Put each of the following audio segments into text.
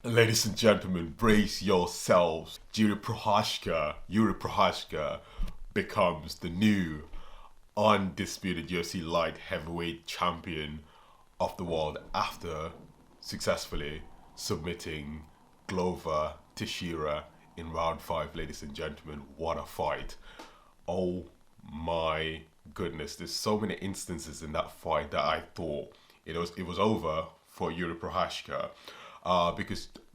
Ladies and gentlemen, brace yourselves. Jiri Prochazka becomes the new undisputed UFC light heavyweight champion of the world after successfully submitting Glover Teixeira in round 5. Ladies and gentlemen, what a fight. Oh my goodness, there's so many instances in that fight that I thought it was over for Jiri Prochazka.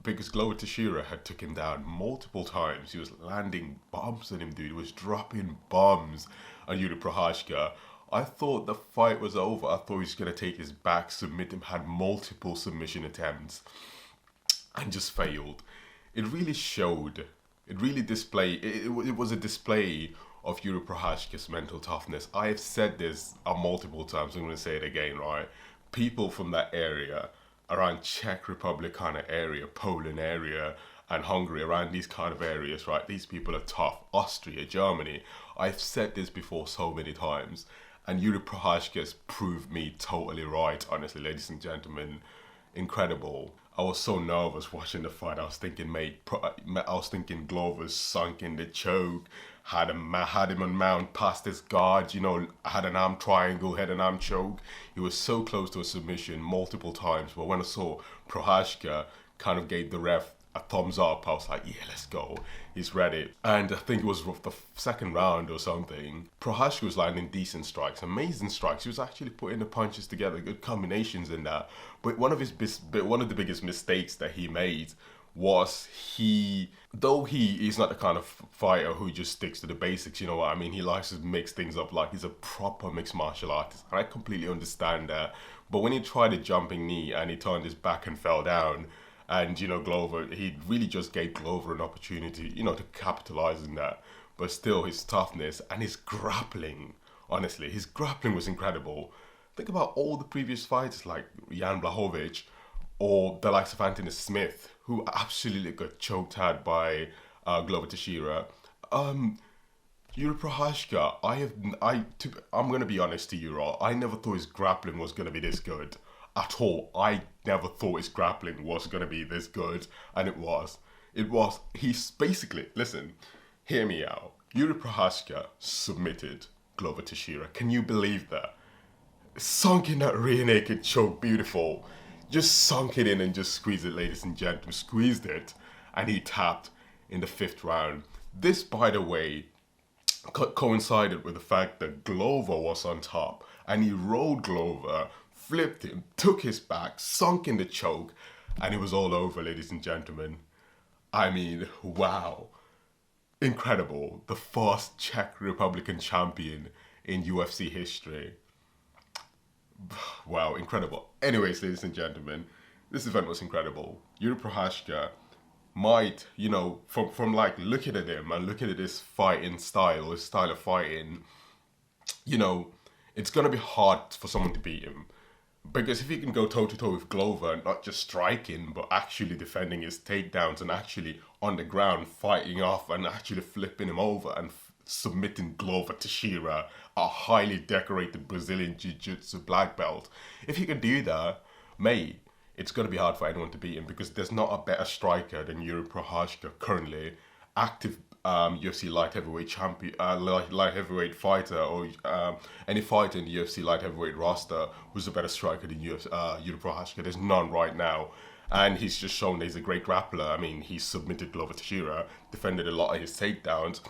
Because Glover Teixeira had took him down multiple times. He was landing bombs on him, dude. He was dropping bombs on Jiri Prochazka. I thought the fight was over. I thought he was going to take his back, submit him, had multiple submission attempts, and just failed. It really showed. It really displayed. It was a display of Jiri Prochazka's mental toughness. I have said this multiple times. I'm going to say it again, right? People from that area, around Czech Republican kind of area, Poland area, and Hungary, around these kind of areas, right? These people are tough. Austria, Germany. I've said this before so many times, and Jiri Prochazka's proved me totally right, honestly, ladies and gentlemen. Incredible. I was so nervous watching the fight. I was thinking Glover's sunk in the choke, had him on mount past his guard, had an arm triangle, had an arm choke. He was so close to a submission multiple times, but when I saw Prochazka kind of gave the ref a thumbs up, I was like, yeah, let's go. He's ready. And I think it was the second round or something. Prochazka was landing decent strikes, amazing strikes. He was actually putting the punches together, good combinations in that. But one of the biggest mistakes that he made was though he is not the kind of fighter who just sticks to the basics, you know what I mean? He likes to mix things up, like he's a proper mixed martial artist. And I completely understand that. But when he tried a jumping knee and he turned his back and fell down, and, Glover, he really just gave Glover an opportunity, to capitalize on that. But still, his toughness and his grappling, honestly, his grappling was incredible. Think about all the previous fighters like Jan Blachowicz or the likes of Anthony Smith, who absolutely got choked out by Glover Teixeira. Jiri Prochazka, I'm going to be honest to you, Raw. I never thought his grappling was going to be this good. At all. I never thought his grappling was going to be this good, and it was. He's basically, listen, hear me out. Jiri Prochazka submitted Glover Teixeira. Can you believe that? Sunk in that rear naked choke, beautiful. Just sunk it in and just squeezed it, ladies and gentlemen. Squeezed it, and he tapped in the 5th round. This, by the way, coincided with the fact that Glover was on top, and he rolled Glover, flipped him, took his back, sunk in the choke, and it was all over, ladies and gentlemen. I mean, wow. Incredible. The first Czech Republican champion in UFC history. Wow, incredible. Anyways, ladies and gentlemen, this event was incredible. Jiri Prochazka might, from like looking at him and looking at his fighting style, his style of fighting, it's going to be hard for someone to beat him. Because if he can go toe-to-toe with Glover, not just striking, but actually defending his takedowns and actually on the ground fighting off and actually flipping him over and submitting Glover Teixeira, a highly decorated Brazilian Jiu-Jitsu black belt. If he can do that, mate, it's going to be hard for anyone to beat him because there's not a better striker than Jiri Prochazka currently, active UFC light heavyweight champion, light heavyweight fighter, or any fighter in the UFC light heavyweight roster who's a better striker than Jiri Prochazka. There's none right now, and he's just shown that he's a great grappler. I mean, he submitted Glover Teixeira, defended a lot of his takedowns,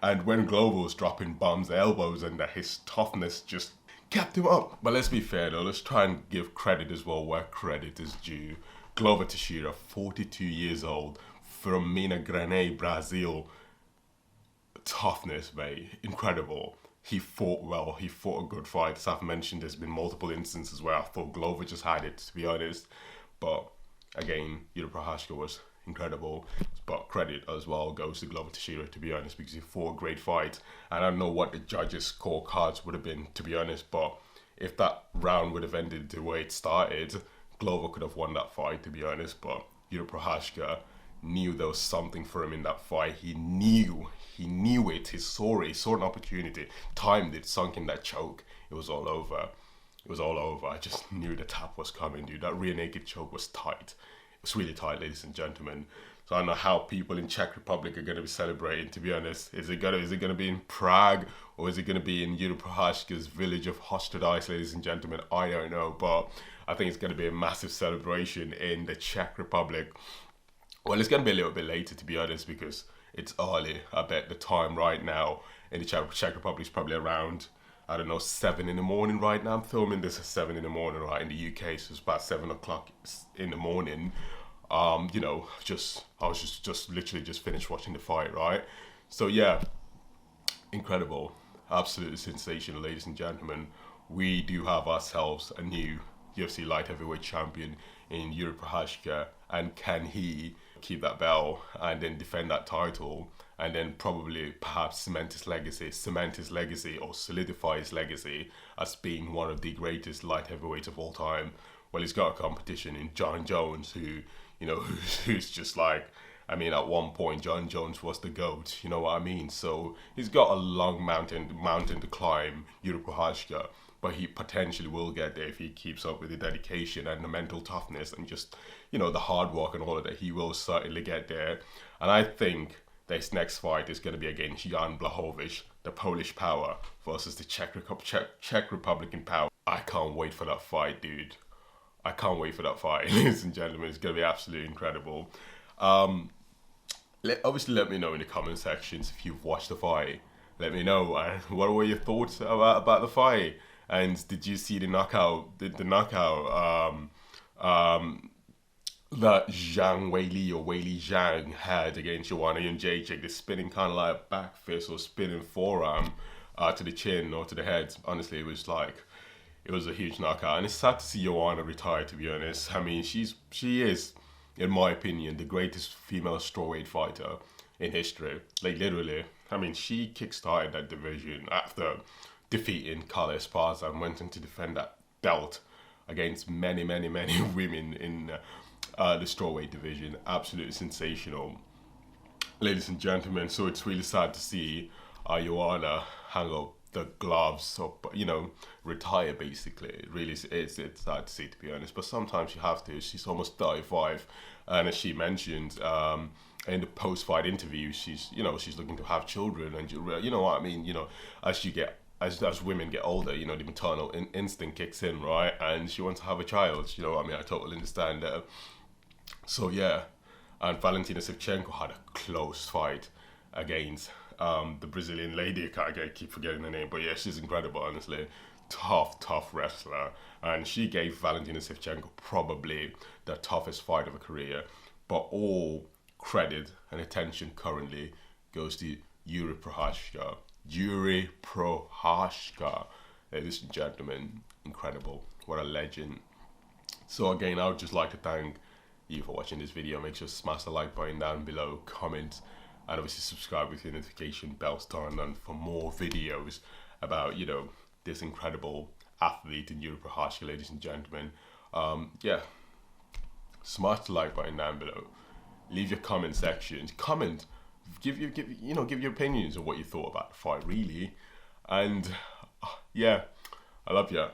and when Glover was dropping bombs, elbows, and that his toughness just kept him up. But let's be fair though, let's try and give credit as well where credit is due. Glover Teixeira, 42 years old, from Minas Gerais, Brazil. Toughness, mate. Incredible. He fought well. He fought a good fight. As I've mentioned, there's been multiple instances where I thought Glover just had it, to be honest. But again, Jiri Prochazka was incredible. But credit as well goes to Glover Teixeira, to be honest, because he fought a great fight. And I don't know what the judges' scorecards would have been, to be honest. But if that round would have ended the way it started, Glover could have won that fight, to be honest. But Jiri Prochazka knew there was something for him in that fight. He knew it. He saw an opportunity, timed it, sunk in that choke. It was all over. I just knew the tap was coming, dude. That rear naked choke was tight. It's really tight, ladies and gentlemen. So I don't know how people in Czech Republic are going to be celebrating, to be honest. Is it gonna be in Prague, or is it going to be in Jiri Prochazka's village of Hostrodice, ladies and gentlemen? I don't know, but I think it's going to be a massive celebration in the Czech Republic. Well, it's going to be a little bit later, to be honest, because it's early. I bet the time right now in the Czech Republic is probably around, I don't know, 7 in the morning right now. I'm filming this at 7 in the morning, right, in the UK, so it's about 7 o'clock in the morning. You know, I was just literally just finished watching the fight, right? So yeah, incredible, absolutely sensational, ladies and gentlemen. We do have ourselves a new UFC light heavyweight champion in Jiri Prochazka, and can he keep that belt and then defend that title, and then probably perhaps cement his legacy, or solidify his legacy as being one of the greatest light heavyweights of all time? Well, he's got a competition in John Jones, who, you know, who's just like, I mean, at one point, John Jones was the GOAT, you know what I mean? So he's got a long mountain to climb, Jiri Prochazka, but he potentially will get there if he keeps up with the dedication and the mental toughness and just, you know, the hard work and all of that. He will certainly get there. And I think this next fight is going to be against Jan Blachowicz, the Polish power, versus the Czech Republican power. I can't wait for that fight, dude. I can't wait for that fight, ladies and gentlemen. It's going to be absolutely incredible. Obviously, let me know in the comment sections if you've watched the fight. Let me know. What were your thoughts about the fight? And did you see the knockout? The knockout that Zhang Weili, or Weili Zhang, had against Joanna Jędrzejczyk? The spinning kind of like back fist or spinning forearm to the chin or to the head. Honestly, it was a huge knockout, and it's sad to see Joanna retire, to be honest. I mean, she is, in my opinion, the greatest female strawweight fighter in history. Like, literally. I mean, she kickstarted that division after defeating Carla Esparza and went on to defend that belt against many women in the strawweight division. Absolutely sensational, ladies and gentlemen. So it's really sad to see Joanna hang up the gloves, or, you know, retire, basically. Really, it's sad to see, to be honest, but sometimes you have to. She's almost 35, and as she mentioned in the post-fight interview, she's looking to have children, and you know what I mean, you know, as women get older, you know, the maternal instinct kicks in, right? And she wants to have a child, you know what I mean? I totally understand that. So yeah, and Valentina Shevchenko had a close fight against the Brazilian lady. I keep forgetting the name, but yeah, she's incredible, honestly. Tough wrestler. And she gave Valentina Shevchenko probably the toughest fight of her career. But all credit and attention currently goes to Jiri Prochazka. Jiri Prochazka, ladies and gentlemen, incredible. What a legend. So again, I would just like to thank you for watching this video. Make sure to smash the like button down below, comment, and obviously subscribe with your notification bells turned on for more videos about, you know, this incredible athlete in Jiri Prochazka, ladies and gentlemen. Yeah, smash the like button down below. Leave your comment sections. Comment. Give your opinions on what you thought about the fight, really. And yeah, I love you.